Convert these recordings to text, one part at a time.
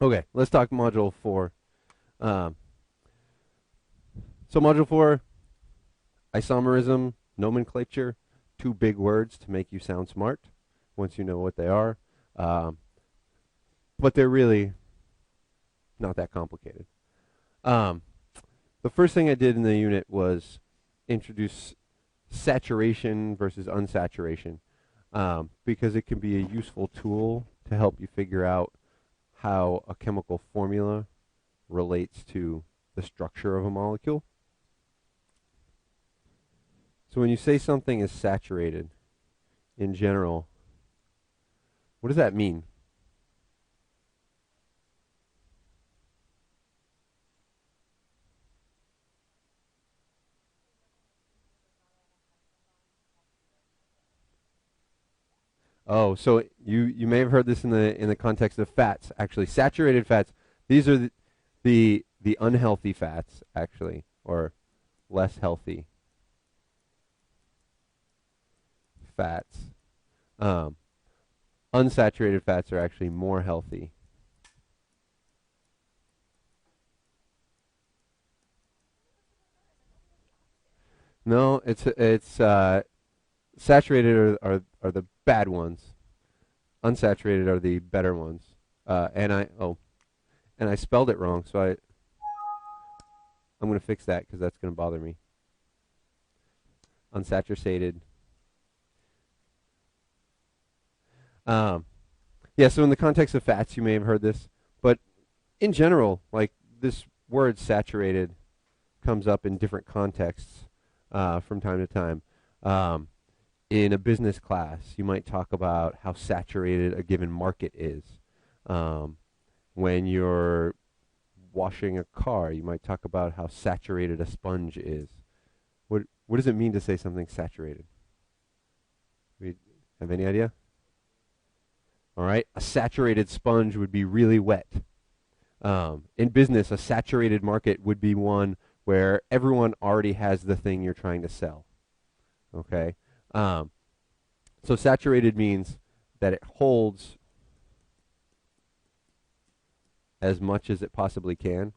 Okay, let's talk Module 4. Um, so Module 4, isomerism, nomenclature, two big words to make you sound smart once you know what they are. Um, but they're really not that complicated. Um, the first thing I did in the unit was introduce saturation versus unsaturation, because it can be a useful tool to help you figure out how a chemical formula relates to the structure of a molecule. So when you say something is saturated in general, what does that mean? Oh, so you may have heard this in the context of fats. Actually, saturated fats. These are the unhealthy fats, actually, or less healthy fats. Um, unsaturated fats are actually more healthy. No, it's saturated are the bad ones. Unsaturated are the better ones. And I spelled it wrong, so I'm gonna fix that because that's gonna bother me. Unsaturated. Um, yeah. So in the context of fats, you may have heard this, but in general, like this word saturated comes up in different contexts from time to time. Um, in a business class, you might talk about how saturated a given market is. Um, when you're washing a car, you might talk about how saturated a sponge is. What does it mean to say something saturated? We have any idea? All right, a saturated sponge would be really wet. In business, a saturated market would be one where everyone already has the thing you're trying to sell. Okay, um, so saturated means that it holds as much as it possibly can.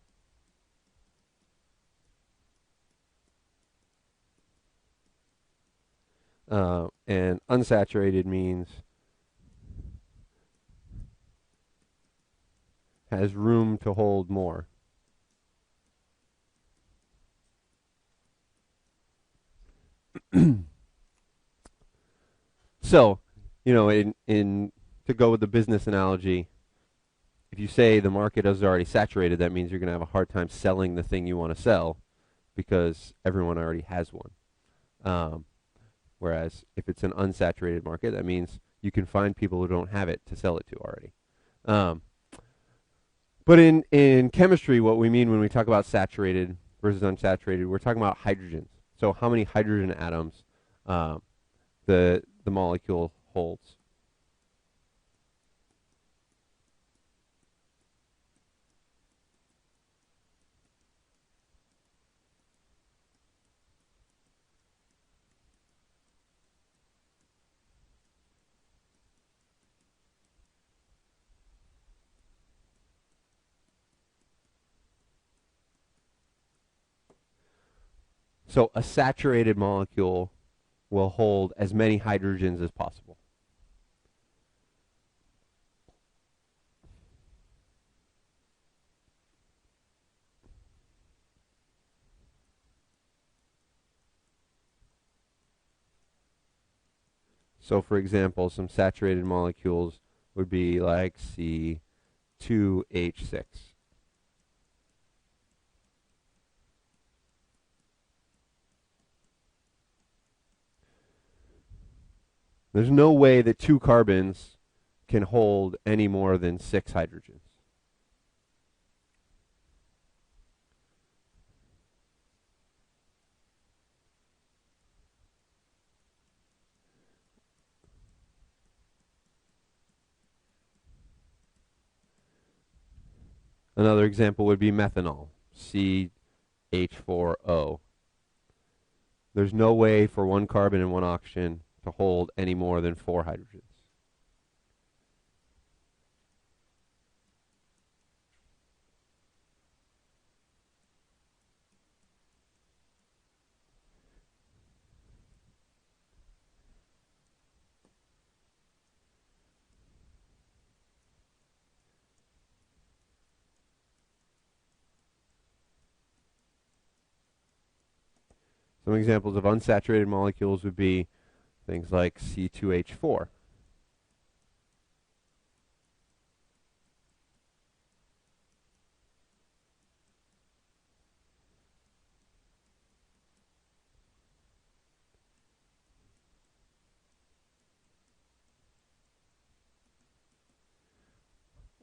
And unsaturated means has room to hold more. So, in to go with the business analogy, if you say the market is already saturated, that means you're going to have a hard time selling the thing you want to sell because everyone already has one. Um, whereas if it's an unsaturated market, that means you can find people who don't have it to sell it to already. Um, but in chemistry, what we mean when we talk about saturated versus unsaturated, we're talking about hydrogens. So how many hydrogen atoms um, the molecule holds. So a saturated molecule will hold as many hydrogens as possible. So for example, some saturated molecules would be like C2H6. There's no way that two carbons can hold any more than six hydrogens. Another example would be methanol, CH4O. There's no way for one carbon and one oxygen to hold any more than four hydrogens. Some examples of unsaturated molecules would be things like C2H4.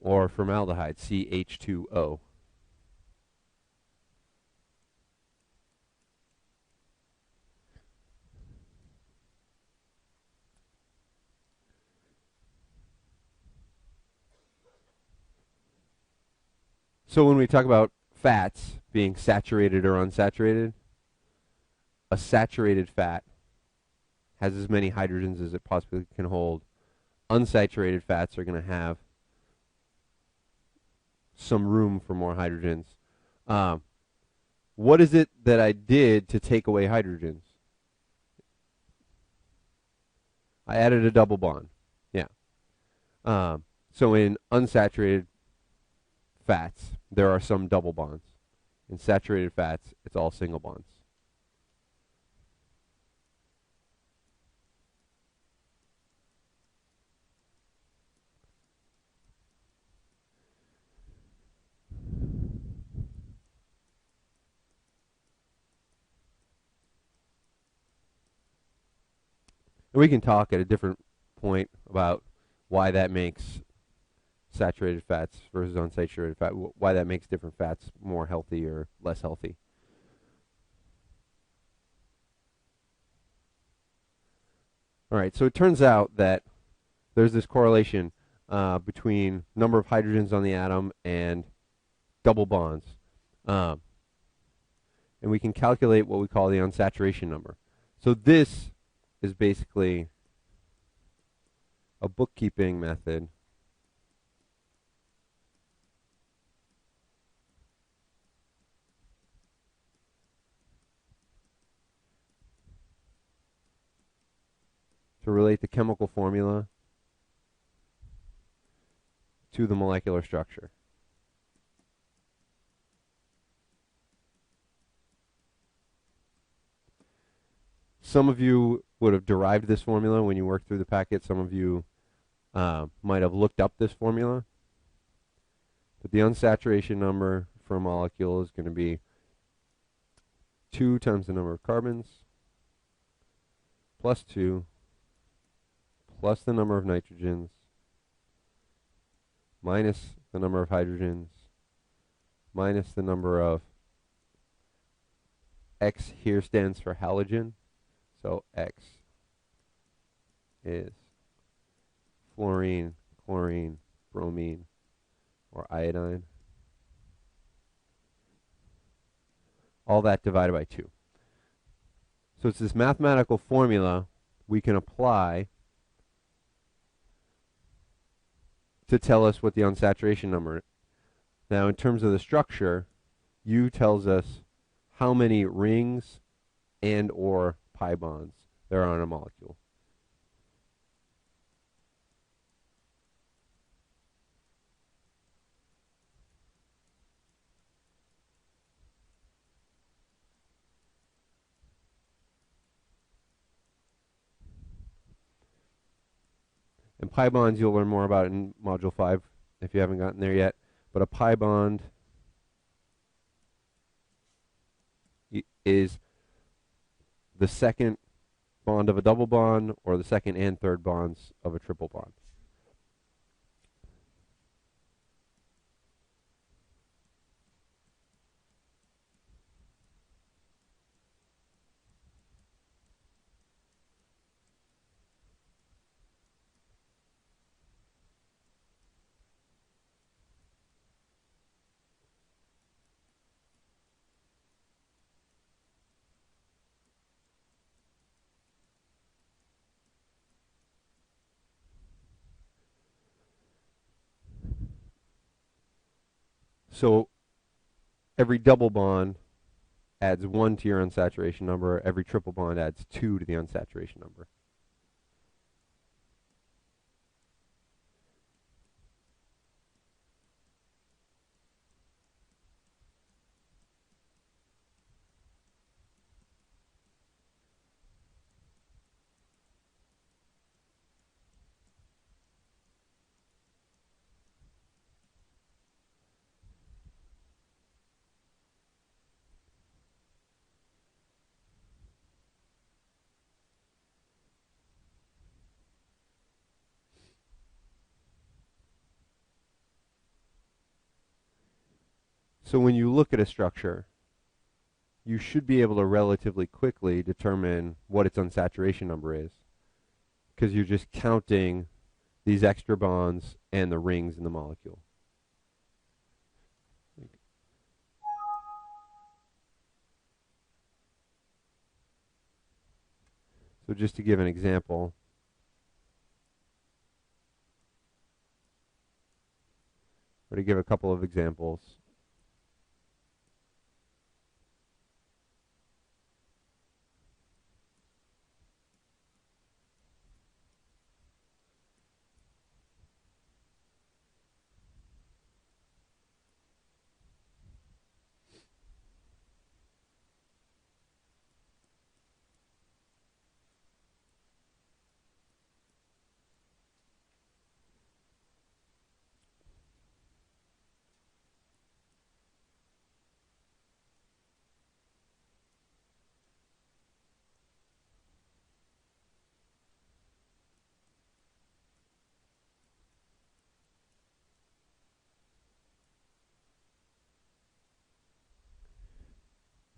Or formaldehyde, CH2O. So when we talk about fats being saturated or unsaturated, a saturated fat has as many hydrogens as it possibly can hold. Unsaturated fats are going to have some room for more hydrogens. What is it that I did to take away hydrogens? I added a double bond. Yeah. So in unsaturated fats, there are some double bonds. In saturated fats, it's all single bonds. And we can talk at a different point about why that makes saturated fats versus unsaturated fat, why that makes different fats more healthy or less healthy. All right, so it turns out that there's this correlation between number of hydrogens on the atom and double bonds. And we can calculate what we call the unsaturation number. So this is basically a bookkeeping method to relate the chemical formula to the molecular structure. Some of you would have derived this formula when you worked through the packet. Some of you might have looked up this formula. But the unsaturation number for a molecule is going to be 2 times the number of carbons plus 2 plus the number of nitrogens minus the number of hydrogens minus the number of X here stands for halogen. So X is fluorine, chlorine, bromine, or iodine. All that divided by 2. So it's this mathematical formula we can apply to tell us what the unsaturation number is. Now, in terms of the structure, U tells us how many rings and or pi bonds there are on a molecule. And pi bonds you'll learn more about in Module 5 if you haven't gotten there yet. But a pi bond is the second bond of a double bond or the second and third bonds of a triple bond. So every double bond adds 1 to your unsaturation number. Every triple bond adds 2 to the unsaturation number. So when you look at a structure, you should be able to relatively quickly determine what its unsaturation number is, because you're just counting these extra bonds and the rings in the molecule. So just to give an example, or to give a couple of examples,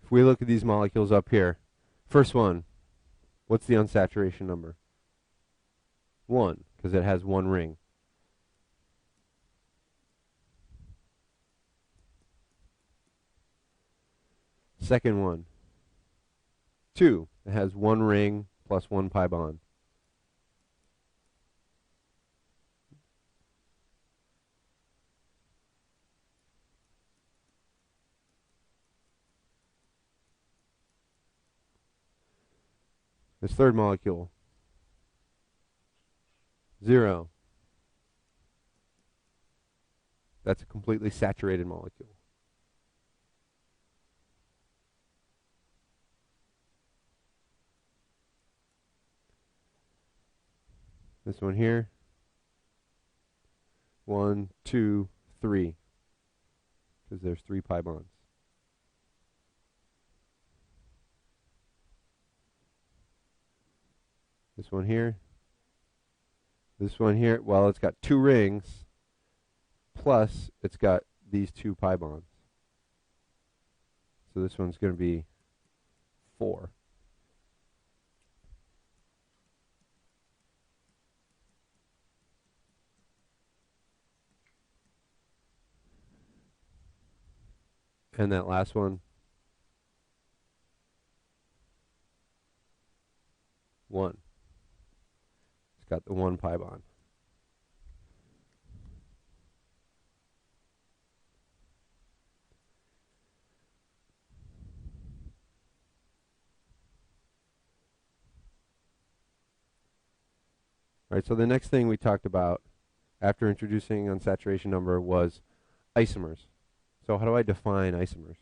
if we look at these molecules up here, first one, what's the unsaturation number? 1, because it has one ring. Second one, 2, it has one ring plus one pi bond. This third molecule, 0. That's a completely saturated molecule. This one here, 1, 2, 3, because there's 3 pi bonds. This one here, well, it's got 2 rings, plus it's got these 2 pi bonds. So this one's going to be 4. And that last one, 1. It's got the 1 pi bond. All right, so the next thing we talked about after introducing unsaturation number was isomers. So how do I define isomers?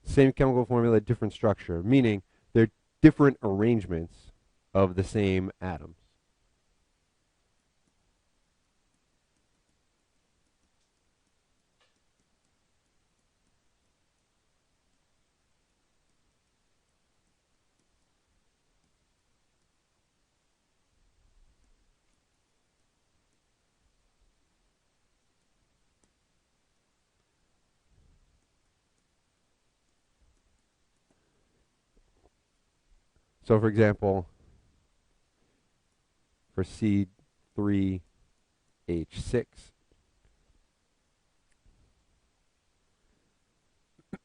Same chemical formula, different structure, meaning they're different arrangements of the same atoms. So for example, for C3H6,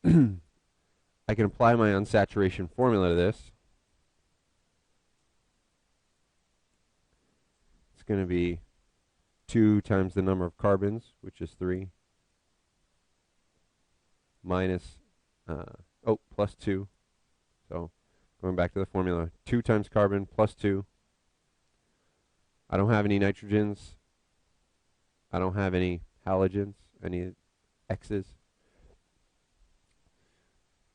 I can apply my unsaturation formula to this. It's going to be 2 times the number of carbons, which is 3, minus, plus 2, So going back to the formula, 2 times carbon plus 2. I don't have any nitrogens. I don't have any halogens, any X's.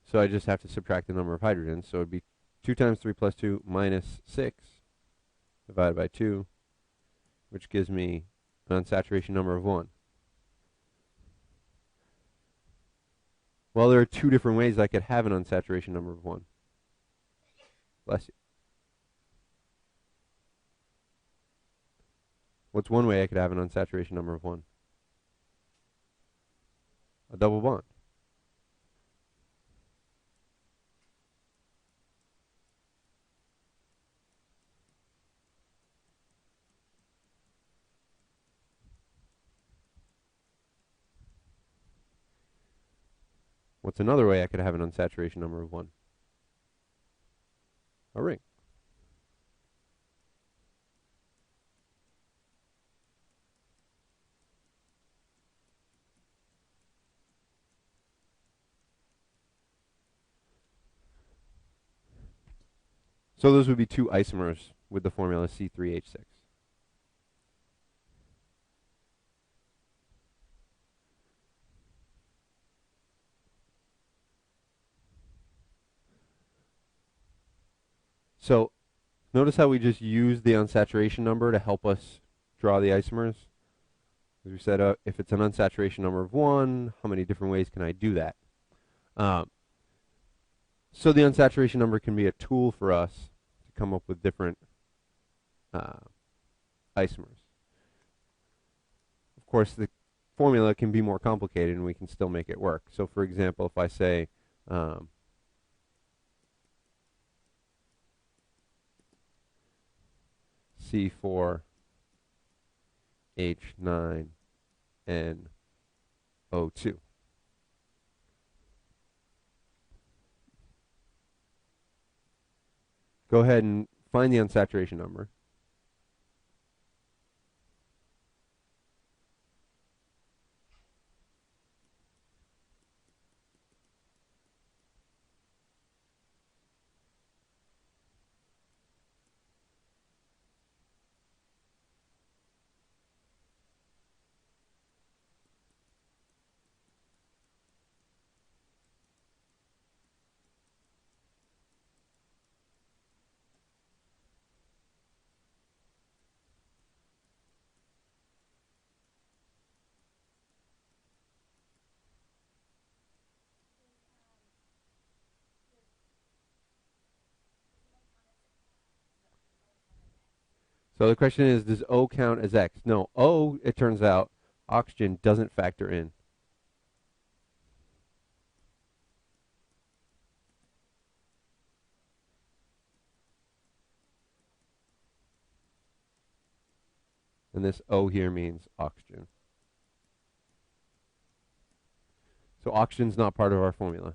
So I just have to subtract the number of hydrogens. So it would be 2 times 3 plus 2 minus 6 divided by 2, which gives me an unsaturation number of 1. Well, there are 2 different ways I could have an unsaturation number of 1. Bless you. What's one way I could have an unsaturation number of 1? A double bond. What's another way I could have an unsaturation number of 1? A ring. So those would be 2 isomers with the formula C3H6. So notice how we just used the unsaturation number to help us draw the isomers. As we said, if it's an unsaturation number of 1, how many different ways can I do that? So the unsaturation number can be a tool for us to come up with different isomers. Of course, the formula can be more complicated and we can still make it work. So for example, if I say C4H9NO2. Go ahead and find the unsaturation number. So the question is, does O count as X? No, O, it turns out, oxygen doesn't factor in. And this O here means oxygen. So oxygen's not part of our formula.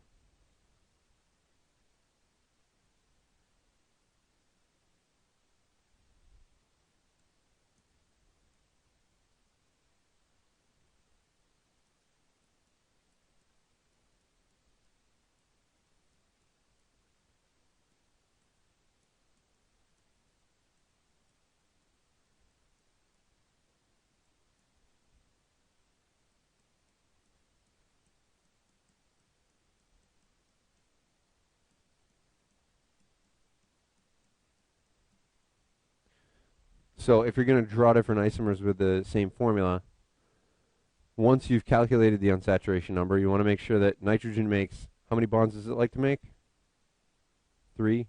So if you're going to draw different isomers with the same formula, once you've calculated the unsaturation number, you want to make sure that nitrogen makes, how many bonds does it like to make? 3.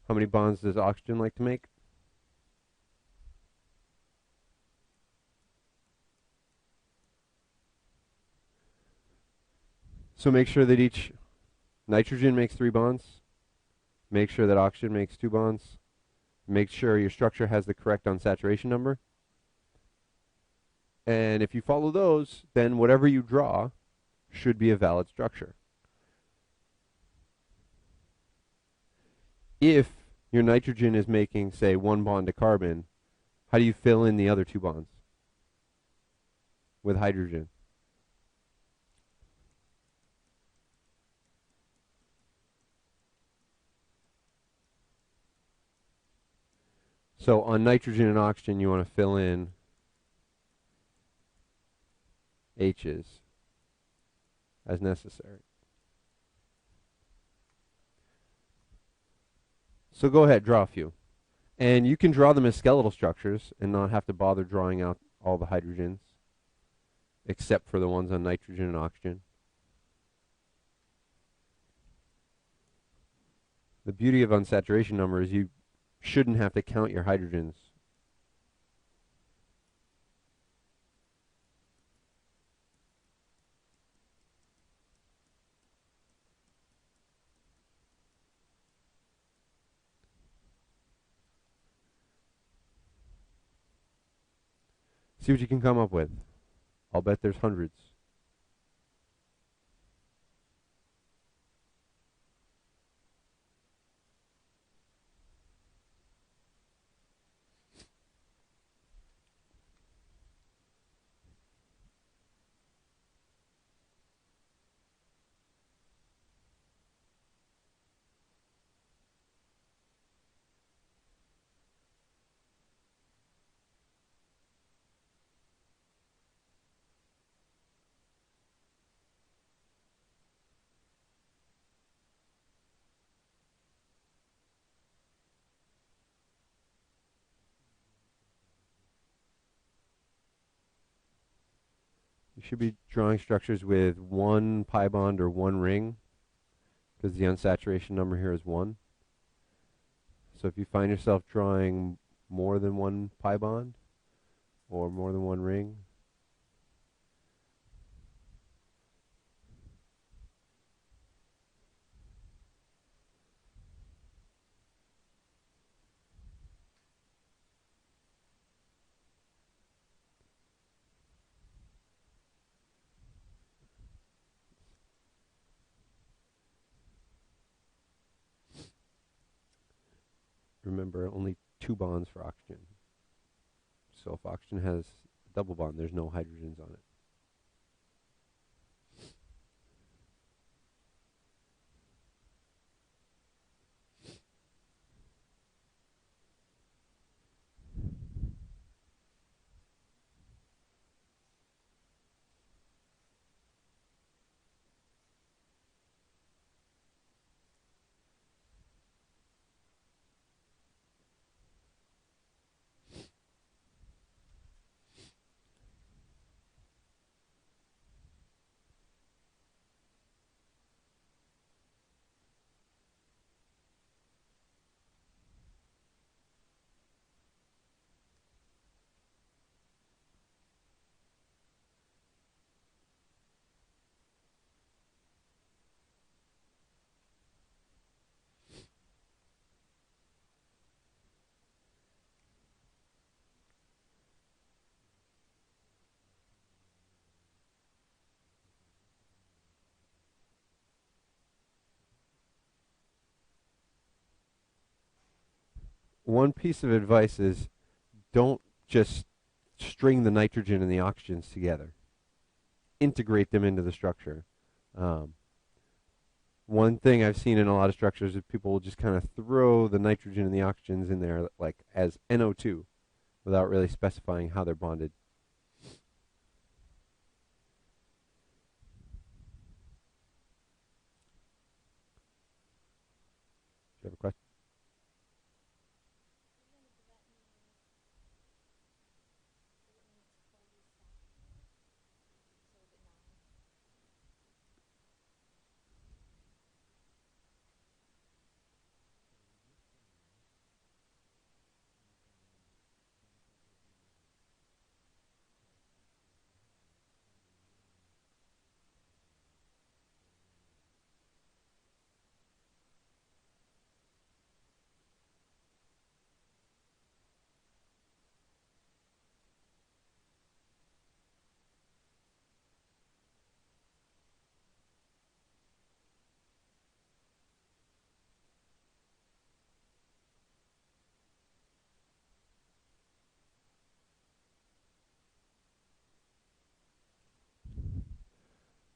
How many bonds does oxygen like to make? So make sure that each nitrogen makes 3 bonds. Make sure that oxygen makes 2 bonds. Make sure your structure has the correct unsaturation number. And if you follow those, then whatever you draw should be a valid structure. If your nitrogen is making, say, 1 bond to carbon, how do you fill in the other 2 bonds? With hydrogen. So on nitrogen and oxygen, you want to fill in H's as necessary. So go ahead, draw a few. And you can draw them as skeletal structures and not have to bother drawing out all the hydrogens, except for the ones on nitrogen and oxygen. The beauty of unsaturation number is you shouldn't have to count your hydrogens. See what you can come up with. I'll bet there's hundreds. You should be drawing structures with one pi bond or one ring, because the unsaturation number here is 1. So if you find yourself drawing more than one pi bond or more than one ring, remember only 2 bonds for oxygen. So if oxygen has a double bond, there's no hydrogens on it. One piece of advice is don't just string the nitrogen and the oxygens together. Integrate them into the structure. One thing I've seen in a lot of structures is people will just kind of throw the nitrogen and the oxygens in there like as NO2 without really specifying how they're bonded. Do you have a question?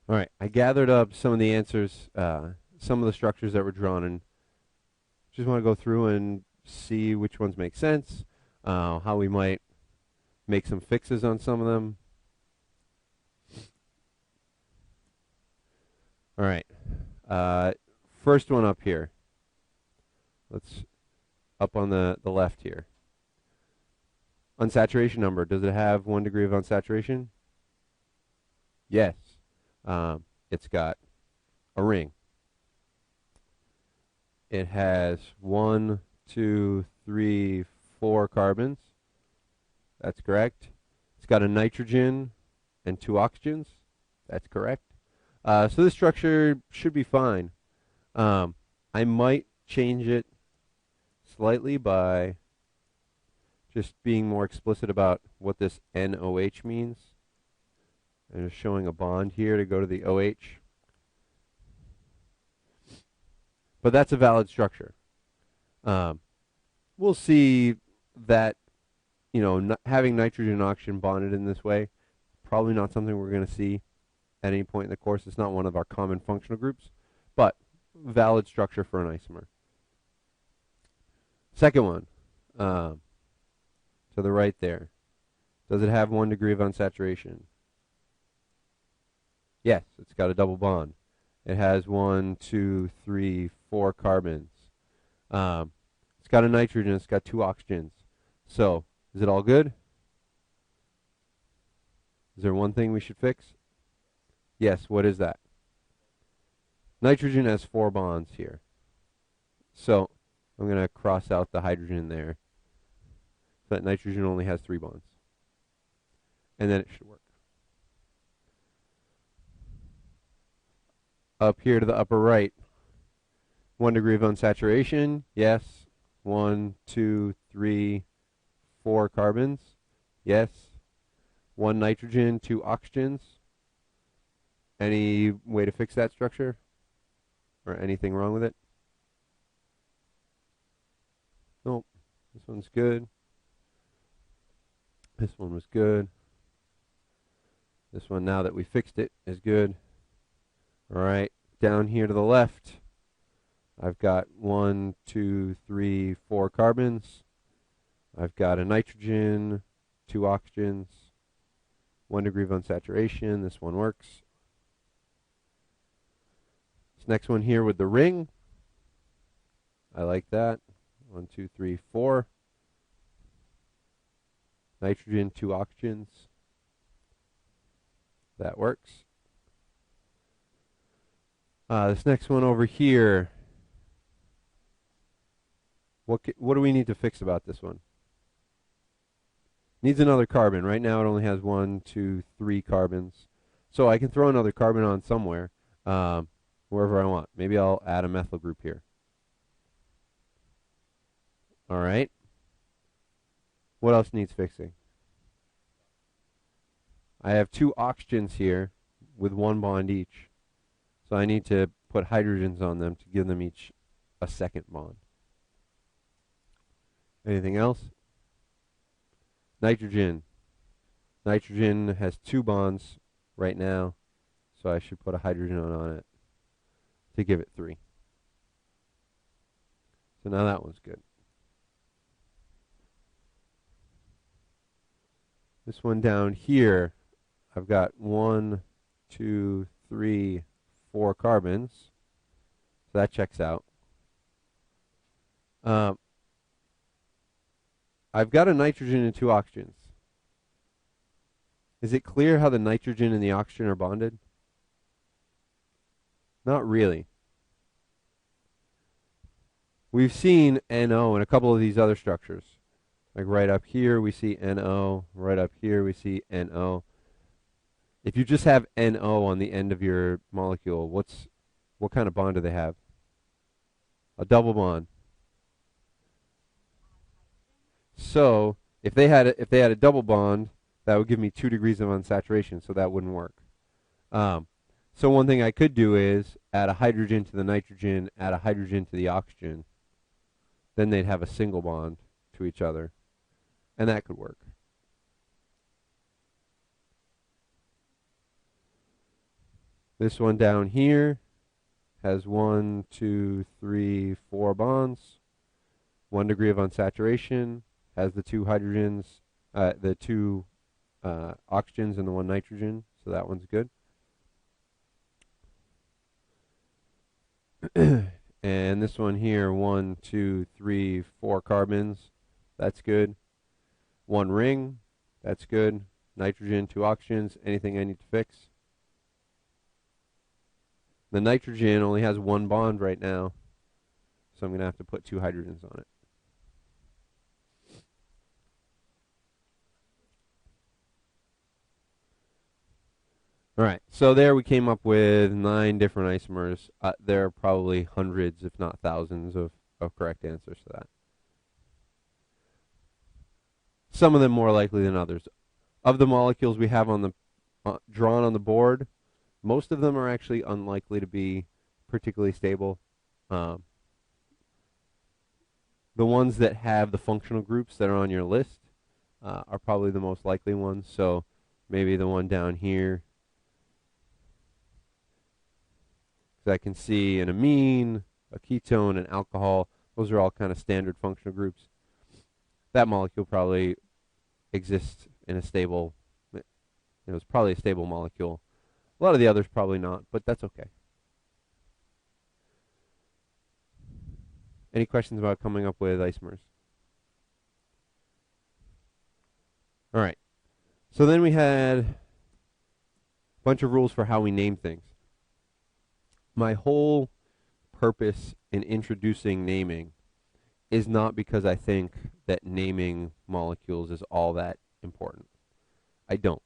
All right, I gathered up some of the answers, some of the structures that were drawn, and just want to go through and see which ones make sense. how we might make some fixes on some of them. All right. First one up here. Let's up on the left here. Unsaturation number. Does it have 1 degree of unsaturation? Yes. It's got a ring. It has 1, 2, 3, 4 carbons. That's correct. It's got a nitrogen and 2 oxygens. That's correct. So this structure should be fine. I might change it slightly by just being more explicit about what this NOH means. And just showing a bond here to go to the OH. But that's a valid structure. We'll see that, having nitrogen and oxygen bonded in this way, probably not something we're going to see at any point in the course. It's not one of our common functional groups, but valid structure for an isomer. Second one, to the right there. Does it have 1 degree of unsaturation? Yes, it's got a double bond. It has 1, 2, 3, 4 carbons. It's got a nitrogen. It's got 2 oxygens. So, is it all good? Is there one thing we should fix? Yes, what is that? Nitrogen has 4 bonds here. So, I'm going to cross out the hydrogen there. So that nitrogen only has 3 bonds. And then it should work. Up here to the upper right, 1 degree of unsaturation. Yes. 1, 2, 3, 4 carbons. Yes. 1 nitrogen, 2 oxygens. Any way to fix that structure? Or anything wrong with it? Nope. This one's good. This one was good. This one, now that we fixed it, is good. All right. Down here to the left, I've got 1, 2, 3, 4 carbons. I've got a nitrogen, 2 oxygens, 1 degree of unsaturation. This one works. This next one here with the ring, I like that. 1, 2, 3, 4. Nitrogen, 2 oxygens. That works. This next one over here, what do we need to fix about this one? Needs another carbon. Right now it only has 1, 2, 3 carbons. So I can throw another carbon on somewhere, wherever I want. Maybe I'll add a methyl group here. All right. What else needs fixing? I have 2 oxygens here with 1 bond each. So I need to put hydrogens on them to give them each a second bond. Anything else? Nitrogen. Nitrogen has 2 bonds right now, so I should put a hydrogen on it to give it 3. So now that one's good. This one down here, I've got 1, 2, 3, 4 carbons. So that checks out. I've got a nitrogen and 2 oxygens. Is it clear how the nitrogen and the oxygen are bonded? Not really. We've seen NO in a couple of these other structures. Like right up here we see NO, right up here we see NO. If you just have NO on the end of your molecule, what kind of bond do they have? A double bond. So if they had a double bond, that would give me 2 degrees of unsaturation, so that wouldn't work. So one thing I could do is add a hydrogen to the nitrogen, add a hydrogen to the oxygen. Then they'd have a single bond to each other, and that could work. This one down here has 1, 2, 3, 4 bonds, 1 degree of unsaturation, has the two hydrogens, the two oxygens and the one nitrogen, so that one's good. And this one here, 1, 2, 3, 4 carbons, that's good. One ring, that's good. Nitrogen, 2 oxygens, anything I need to fix? The nitrogen only has 1 bond right now, so I'm going to have to put 2 hydrogens on it. All right, so there we came up with 9 different isomers. There are probably hundreds, if not thousands, of correct answers to that. Some of them more likely than others. Of the molecules we have on the drawn on the board, most of them are actually unlikely to be particularly stable. The ones that have the functional groups that are on your list are probably the most likely ones. So maybe the one down here. I can see an amine, a ketone, an alcohol. Those are all kind of standard functional groups. That molecule probably exists in a stable, it's probably a stable molecule. A lot of the others probably not, but that's okay. Any questions about coming up with isomers? All right. So then we had a bunch of rules for how we name things. My whole purpose in introducing naming is not because I think that naming molecules is all that important. I don't.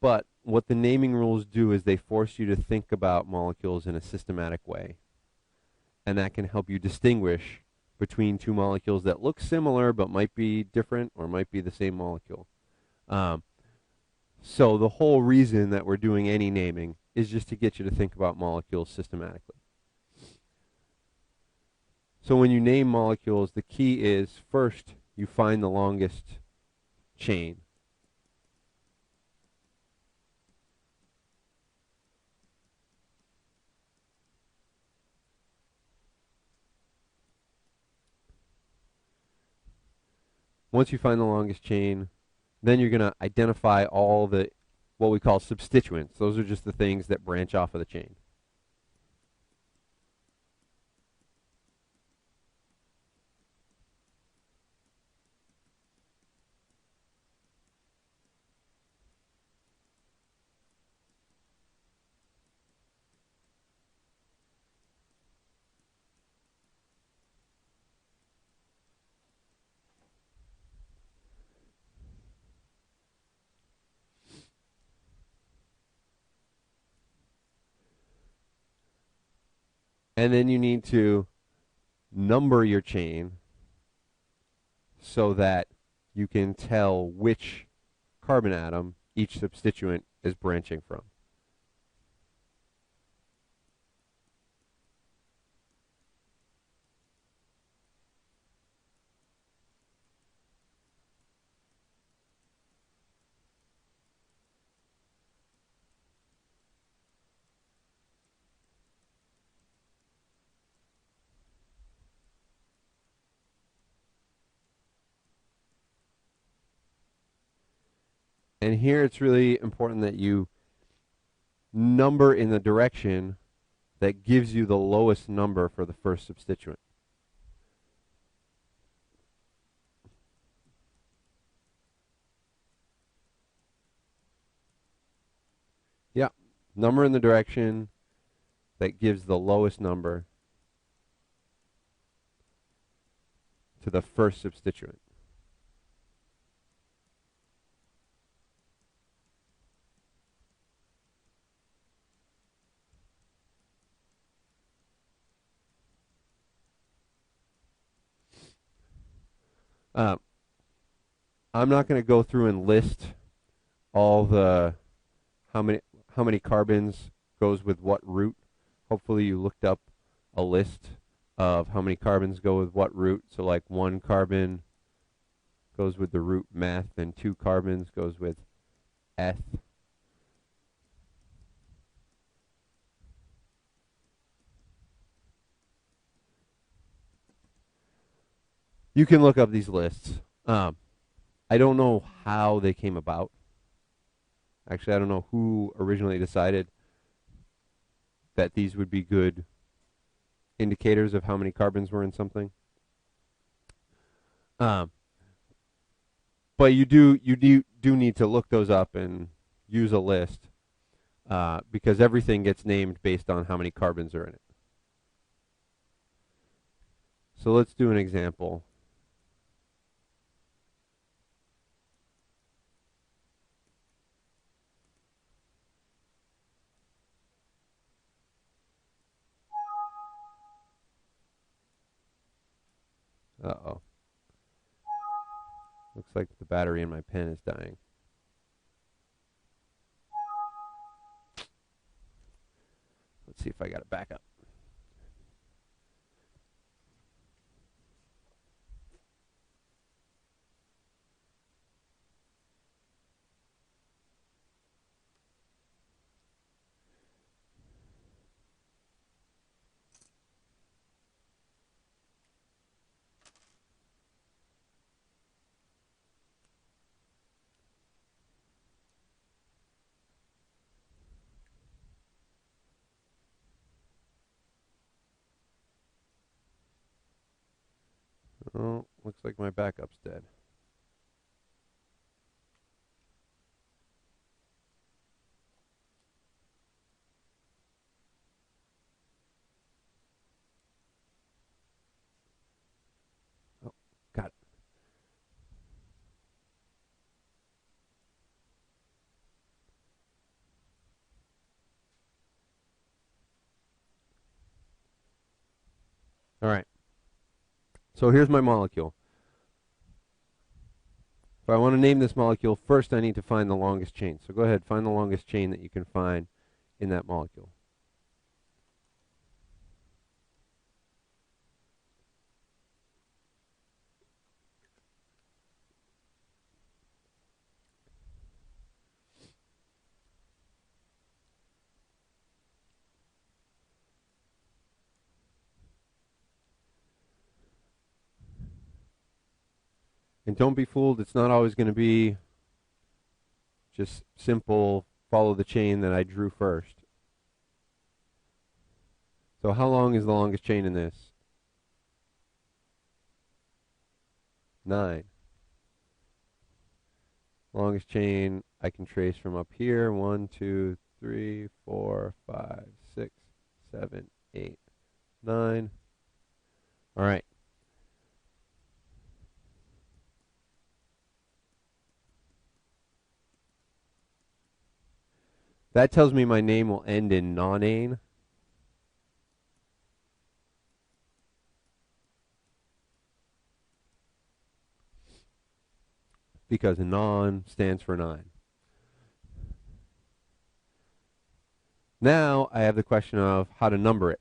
But what the naming rules do is they force you to think about molecules in a systematic way. And that can help you distinguish between two molecules that look similar but might be different or might be the same molecule. So the whole reason that we're doing any naming is just to get you to think about molecules systematically. So when you name molecules, the key is first you find the longest chain. Once you find the longest chain, then you're going to identify all the what we call substituents. Those are just the things that branch off of the chain. And then you need to number your chain so that you can tell which carbon atom each substituent is branching from. And here it's really important that you number in the direction that gives you the lowest number for the first substituent. Yeah, number in the direction that gives the lowest number to the first substituent. I'm not going to go through and list all the how many carbons goes with what root. Hopefully you looked up a list of how many carbons go with what root. So like 1 carbon goes with the root meth and 2 carbons goes with eth. You can look up these lists. I don't know how they came about. Actually, I don't know who originally decided that these would be good indicators of how many carbons were in something. But you do need to look those up and use a list because everything gets named based on how many carbons are in it. So let's do an example. Uh-oh. Looks like the battery in my pen is dying. Let's see if I got it back up. Oh, looks like my backup's dead. Oh, got it. All right. So here's my molecule. If I want to name this molecule, first I need to find the longest chain. So go ahead, find the longest chain that you can find in that molecule. And don't be fooled, it's not always going to be just simple follow the chain that I drew first. So how long is the longest chain in this? 9. Longest chain I can trace from up here. 1, 2, 3, 4, 5, 6, 7, 8, 9. All right. That tells me my name will end in nonane. Because non stands for 9. Now I have the question of how to number it.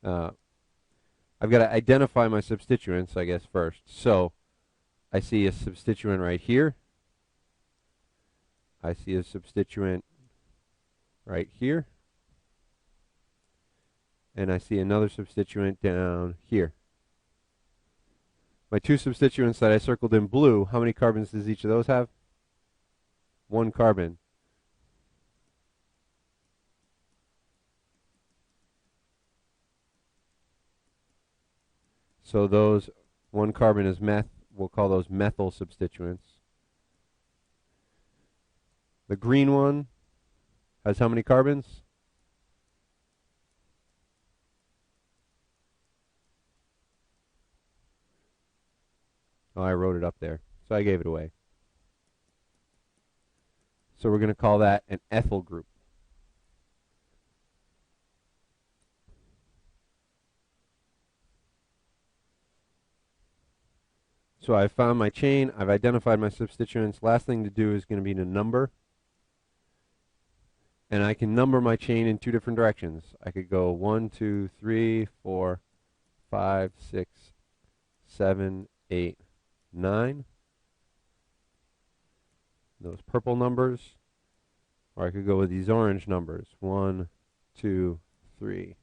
I've got to identify my substituents, I guess, first. So I see a substituent right here. I see a substituent right here. And I see another substituent down here. My two substituents that I circled in blue, how many carbons does each of those have? 1 carbon. So those 1 carbon is meth. We'll call those methyl substituents. The green one has how many carbons? Oh, I wrote it up there, so I gave it away. So we're going to call that an ethyl group. So I've found my chain. I've identified my substituents. Last thing to do is going to be to number. And I can number my chain in 2 different directions. I could go 1, 2, 3, 4, 5, 6, 7, 8, 9. Those purple numbers. Or I could go with these orange numbers. 1, 2, 3,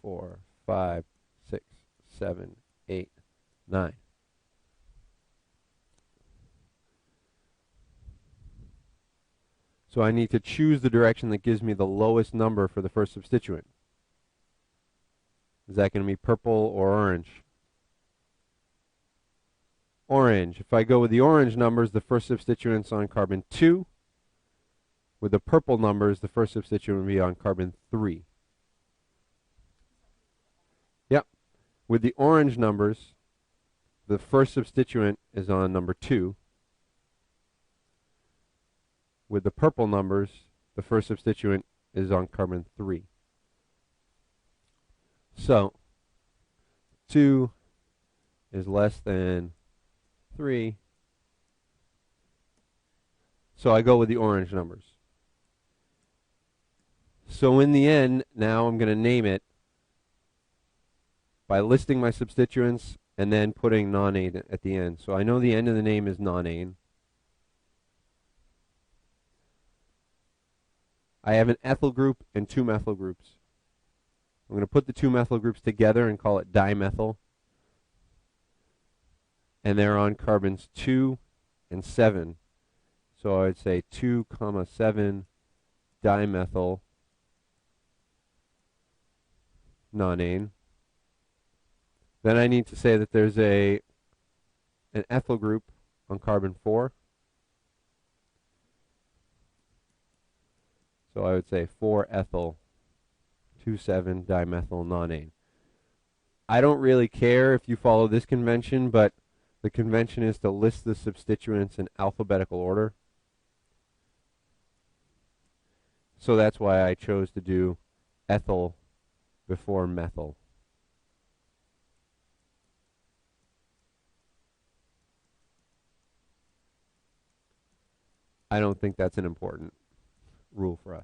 4, 5, 6, 7, 8, 9. So I need to choose the direction that gives me the lowest number for the first substituent. Is that going to be purple or orange? Orange. If I go with the orange numbers, the first substituent's on carbon 2. With the purple numbers, the first substituent will be on carbon 3. Yep. With the orange numbers, the first substituent is on number 2. With the purple numbers, the first substituent is on carbon 3. So, 2 is less than 3. So I go with the orange numbers. So in the end, now I'm going to name it by listing my substituents and then putting nonane at the end. So I know the end of the name is nonane. I have an ethyl group and 2 methyl groups. I'm going to put the 2 methyl groups together and call it dimethyl. And they're on carbons 2 and 7. So I would say 2, 7 dimethyl nonane. Then I need to say that there's an ethyl group on carbon 4. So I would say 4-ethyl 2,7-dimethyl nonane. I don't really care if you follow this convention, but the convention is to list the substituents in alphabetical order. So that's why I chose to do ethyl before methyl. I don't think that's an important rule for us.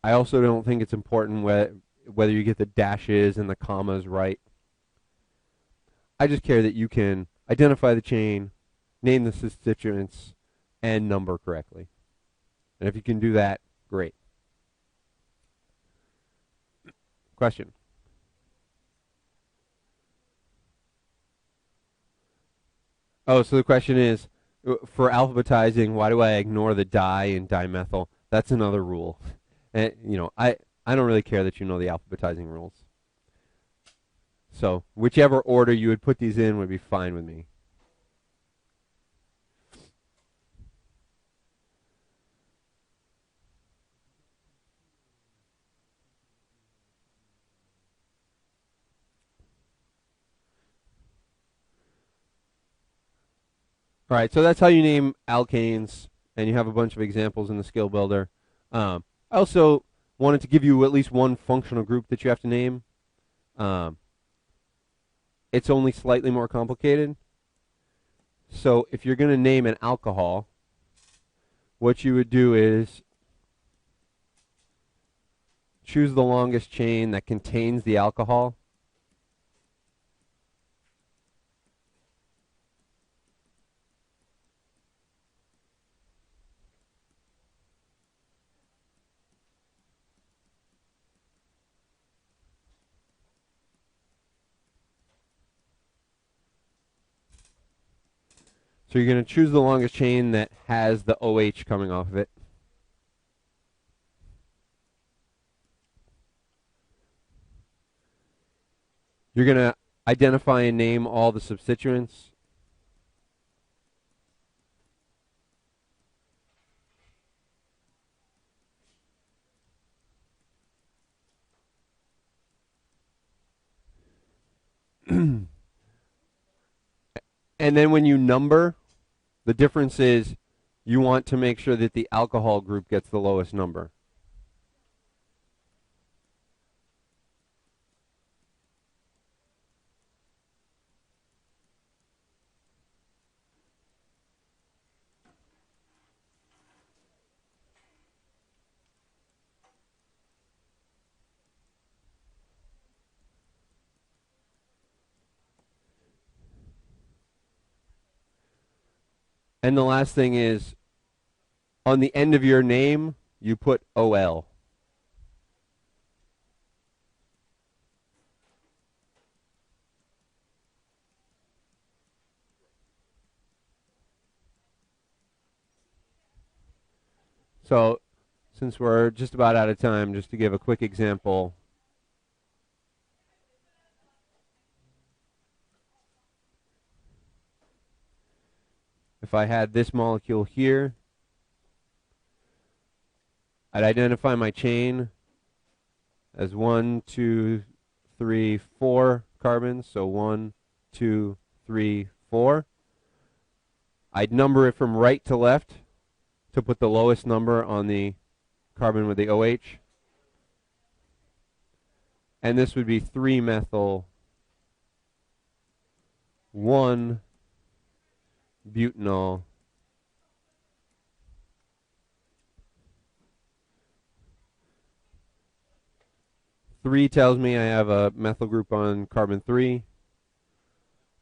I also don't think it's important whether you get the dashes and the commas right. I just care that you can identify the chain, name the substituents, and number correctly. And if you can do that, great. Question? Oh, so the question is, for alphabetizing, why do I ignore the di in dimethyl? That's another rule. And, I don't really care that you know the alphabetizing rules. So whichever order you would put these in would be fine with me. All right, so that's how you name alkanes, and you have a bunch of examples in the skill builder. I also wanted to give you at least one functional group that you have to name. It's only slightly more complicated. So if you're going to name an alcohol, what you would do is choose the longest chain that contains the alcohol. So you're going to choose the longest chain that has the OH coming off of it. You're going to identify and name all the substituents. And then when you number, the difference is you want to make sure that the alcohol group gets the lowest number. And the last thing is, on the end of your name, you put OL. So since we're just about out of time, just to give a quick example. If I had this molecule here, I'd identify my chain as 1, 2, 3, 4 carbons. So 1, 2, 3, 4. I'd number it from right to left to put the lowest number on the carbon with the OH. And this would be 3-methyl 1-butanol . 3 tells me I have a methyl group on carbon 3.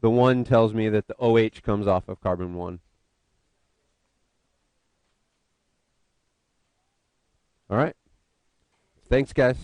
The 1 tells me that the OH comes off of carbon 1. All right. Thanks, guys.